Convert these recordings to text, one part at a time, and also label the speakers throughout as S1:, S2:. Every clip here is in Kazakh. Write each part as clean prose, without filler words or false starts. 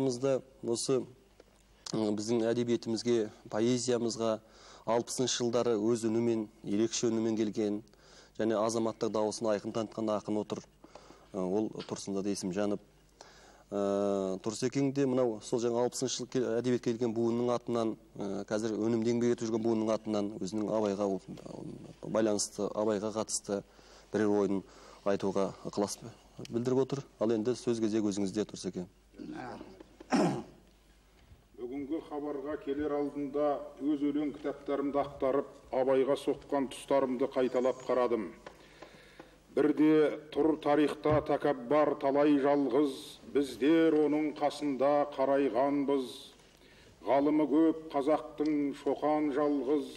S1: арамызда осы біздің әдебиетімізге, поэзиямызға 60-шы жылдары өз үнімен, ерекше үнімен келген, және азаматтық дауысын айқын танытқан ақын отыр. Ол Тұрсынзада Есімжанов. Тұрсекең де мынау сол жаңа 60-шы жыл әдебиет келген буынның атынан, қазір өнімді еңбек етіп жүрген буынның атынан өзінің Абайға байланысты, Абайға қатысты бірер ойын айтуға ықылас білдіріп отыр. Ал енді сөз кезегі өзіңізде, Тұрсекең.
S2: Бүгінгі хабарға келер алдында өз өлең кітаптарымды ақтарып, Абайға соққан тұстарымды қайталап қарадым. Бірде тұр тарихта тәкәббар талай жалғыз, біздер оның қасында қарайғанбыз. Ғалымы көп қазақтың Шоқан жалғыз,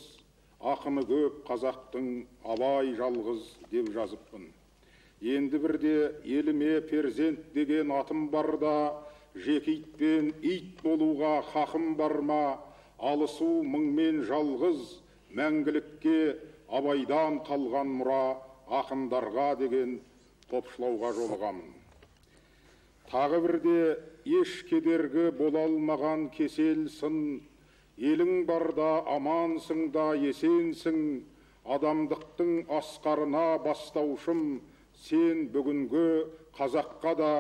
S2: ақыны көп қазақтың Абай жалғыз деп жазыппын. Енді бірде еліме перзент деген атым барда, жеке итпен ит болуға хақым бар ма? Алысу мыңмен жалғыз, мәңгілікке Абайдан қалған мұра ақындарға деген топшылауға жолығамын. Тағы бірде еш кедергі бола алмаған кесел сын, елің барда амансың да есенсің, адамдықтың асқарына бастаушым, сен бүгінгі қазаққа да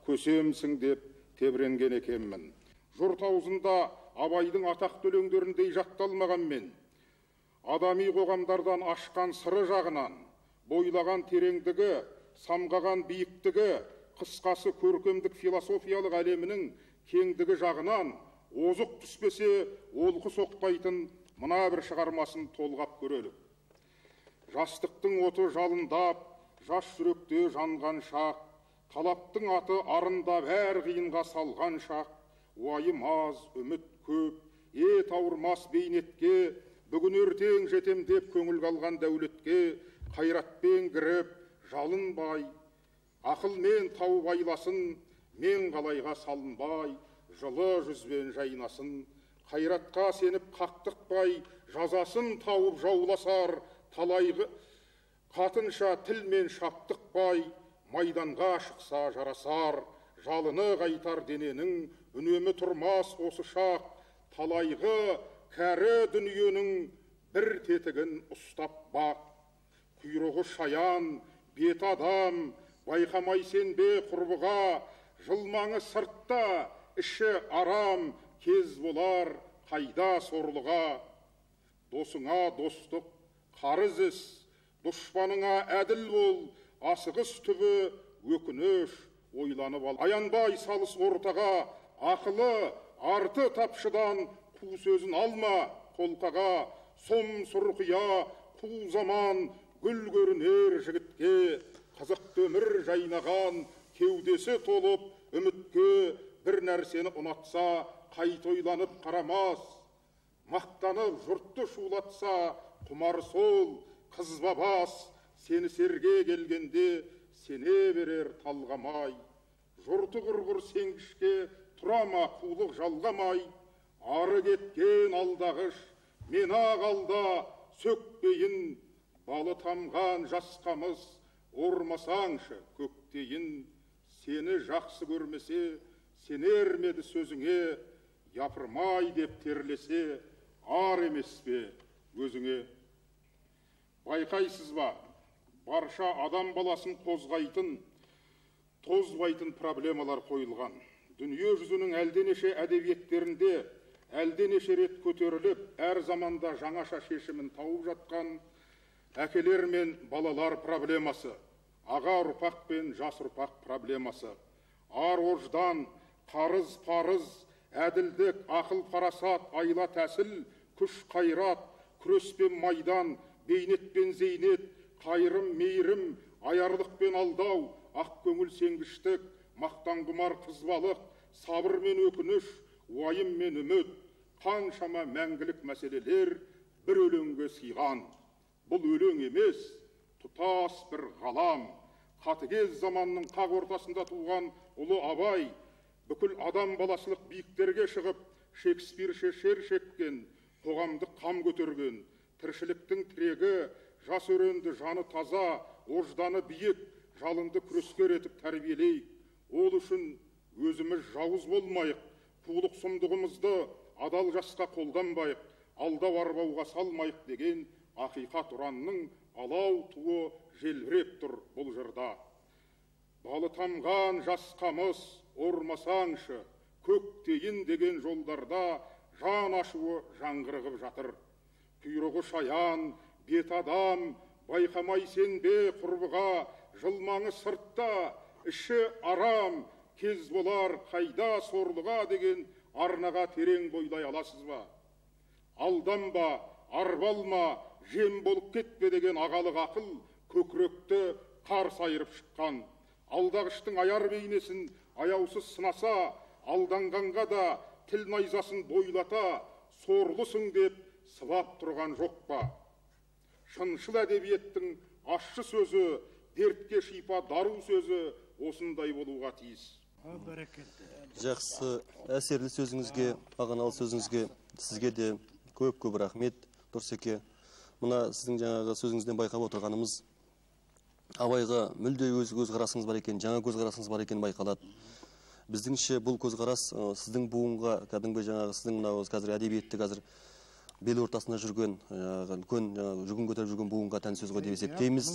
S2: көсемсің деп тебіренген екенмін. Жұрт аузында Абайдың атақты өлеңдеріндей жатталмағанмен, адами қоғамдардан ашқан сыры жағынан, бойлаған тереңдігі, самғаған биіктігі, қысқасы көркемдік философиялық әлемінің кеңдігі жағынан озық түспесе олқы соқпайтын мына бір шығармасын толғап көрелік. Жастықтың оты жалындап, жас жүректе жанған шақ, қалаптың аты арындап әр қиынға салған шақ, уайым аз, үміт көп, ет ауырмас бейнетке, бүгін ертең жетем деп көңіл қалған дәулетке, қайратпен кіріп, жалынбай, ақылмен тауып айласын, мен қалайға салынбай, жылы жүзбен жайнасын, қайратқа сеніп қақтықпай, жазасын тауып жауласар, талайғы қатынша тілмен шаптықпай, майданға шықса жарасар, жалыны қайтар дененің, үнемі тұрмас осы шақ, талайғы кәрі дүниенің бір тетігін ұстап бақ. Құйрығы шаян, бет адам, байқамай сен бе құрбыға, жылмаңы сыртта, іші арам, кез болар қайда сорлыға. Досыңа достық, қарыз іс, дұшпаныңа әділ бол, асығыс түбі өкініш ойланып ал. Аянбай салыс ортаға, ақылы арты тапшыдан қу сөзін алма қолқаға, сом сұрқия қу заман гүл көрінер жігітке, қызықты өмір жайнаған кеудесі толып үмітке, бір нәрсені ұнатса қайта ойланып қарамас, мақтанып жұртты шулатса құмар сол қызба бас, сені серге келгенде сене берер талғамай. Жұрты құрғыр сенгішке тұрама қулық жалғамай, ары кеткен алдағыш мен ағалда сөкпейін, балы тамған жасқамыз ормасаңшы көктейін. Сені жақсы көрмесе сенер меді сөзіңе, япырмай деп терлесе ар емес пе өзіңе. Байқайсыз ба, барша адам баласын қозғайтын, тозбайтын проблемалар қойылған. Дүние жүзінің әлденеше әдебиеттерінде әлденеше рет көтеріліп, әр заманда жаңаша шешімін тауып жатқан әкелер мен балалар проблемасы, аға ұрпақ пен жас ұрпақ проблемасы, ар ождан, қарыз парыз, әділдік, ақыл парасат, айла тәсіл, күш қайрат, күрес пен майдан, бейнет пен зейнет, қайырым мейірім, аярлық пен алдау, ақ көңіл сенгіштік, мақтан құмар қызбалық, сабыр мен өкініш, уайым мен үміт, қаншама мәңгілік мәселелер бір өлеңге сыйған. Бұл өлең емес, тұтас бір ғалам. Қатыгез заманның қақ ортасында туған ұлы Абай, бүкіл адам баласылық биіктерге шығып, Шекспирше шер шеккен, қоғамдық қам көтерген, тіршіліктің тірегі, жас өренді жаны таза, ожданы биік, жалынды күрескер етіп тәрбиелейік. Ол үшін өзіміз жауыз болмайық, тулық сұмдығымызды адал жасқа қолданбайық, алдау арбауға салмайық деген ақиқат ұранның алау туы желбіреп тұр бұл жырда. Балы тамған жас қамыс ормасаңшы, көктейін деген жолдарда жан ашуы жаңғырығып жатыр. Құйрығы шаян, бет адам, байқамай сен бе құрбыға, жылмаңы сыртта, іші арам, кез болар қайда сорлыға деген арнаға терең бойлай аласыз ба? Алданба, арбалма, жем болып кетпе деген ағалық ақыл көкіректі қарс айырып шыққан. Алдағыштың аяр бейнесін аяусыз сынаса, алданғанға да тіл найзасын бойлата, сорлысың деп сыбап тұрған жоқ па? Шыншыл әдебиеттің ащы сөзі, дертке шипа дару сөзі осындай болуға тиіс.
S1: Жақсы, әсерлі сөзіңізге, бағаналы сөзіңізге, сізге де көп рахмет, Дұрсеке. Мына сіздің жаңағы сөзіңізден байқап отырғанымыз, абайға мүлде өз көзқарасыңыз бар екен, жаңа көзқарасыңыз бар екен байқалады. Біздіңше бұл көзқарас сіздің буынға, кәдімгі жаңағы сіздің мынау қазір әдебиетті қазір бел ортасында жүрген, үлкен жүгін көтеріп жүрген буынға тән сөз ғой деп есептейміз.